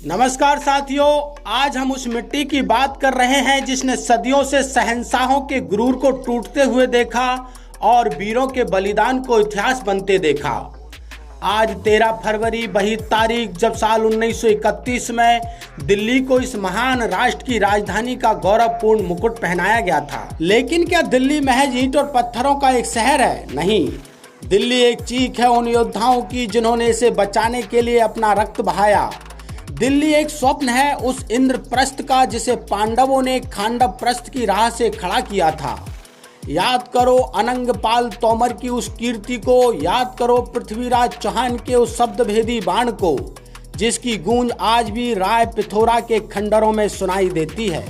नमस्कार साथियों, आज हम उस मिट्टी की बात कर रहे हैं जिसने सदियों से शहंशाहों के गुरूर को टूटते हुए देखा और वीरों के बलिदान को इतिहास बनते देखा। आज 13 फरवरी वही तारीख जब साल 1931 में दिल्ली को इस महान राष्ट्र की राजधानी का गौरवपूर्ण मुकुट पहनाया गया था। लेकिन क्या दिल्ली महज ईंट और पत्थरों का एक शहर है? नहीं, दिल्ली एक चीख है उन योद्धाओं की जिन्होंने इसे बचाने के लिए अपना रक्त बहाया। दिल्ली एक स्वप्न है उस इंद्रप्रस्थ का जिसे पांडवों ने खांडव प्रस्थ की राह से खड़ा किया था। याद करो अनंगपाल तोमर की उस कीर्ति को, याद करो पृथ्वीराज चौहान के उस शब्दभेदी बाण को जिसकी गूंज आज भी राय पिथौरा के खंडरों में सुनाई देती है।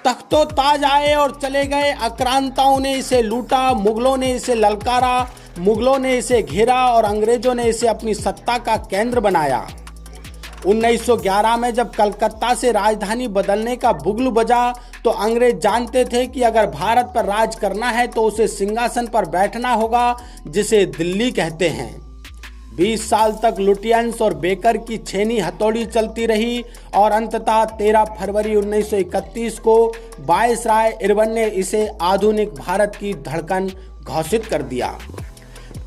तख्तो ताज आए और चले गए, आक्रांताओं ने इसे लूटा, मुगलों ने इसे ललकारा, मुगलों ने इसे घेरा और अंग्रेजों ने इसे अपनी सत्ता का केंद्र बनाया। 1911 में जब कलकत्ता से राजधानी बदलने का बुगलू बजा तो अंग्रेज जानते थे कि अगर भारत पर राज करना है तो उसे सिंहासन पर बैठना होगा जिसे दिल्ली कहते हैं। 20 साल तक लुटियंस और बेकर की छेनी हथौड़ी चलती रही और अंततः 13 फरवरी 1931 को वायसराय इरविन ने इसे आधुनिक भारत की धड़कन घोषित कर दिया।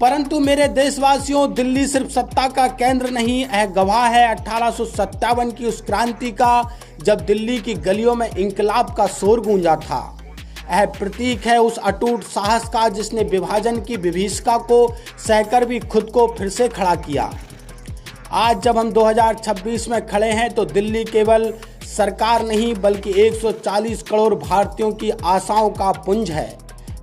परंतु मेरे देशवासियों, दिल्ली सिर्फ सत्ता का केंद्र नहीं, यह गवाह है 1857 की उस क्रांति का जब दिल्ली की गलियों में इंकलाब का शोर गूंजा था। यह प्रतीक है उस अटूट साहस का जिसने विभाजन की विभीषिका को सहकर भी खुद को फिर से खड़ा किया। आज जब हम 2026 में खड़े हैं तो दिल्ली केवल सरकार नहीं बल्कि 140 करोड़ भारतीयों की आशाओं का पुंज है।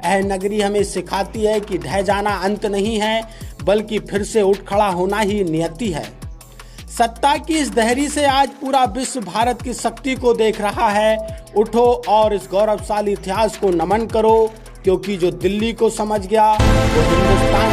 यह नगरी हमें सिखाती है कि ढह जाना अंत नहीं है बल्कि फिर से उठ खड़ा होना ही नियति है। सत्ता की इस दहरी से आज पूरा विश्व भारत की शक्ति को देख रहा है। उठो और इस गौरवशाली इतिहास को नमन करो, क्योंकि जो दिल्ली को समझ गया वो हिंदुस्तान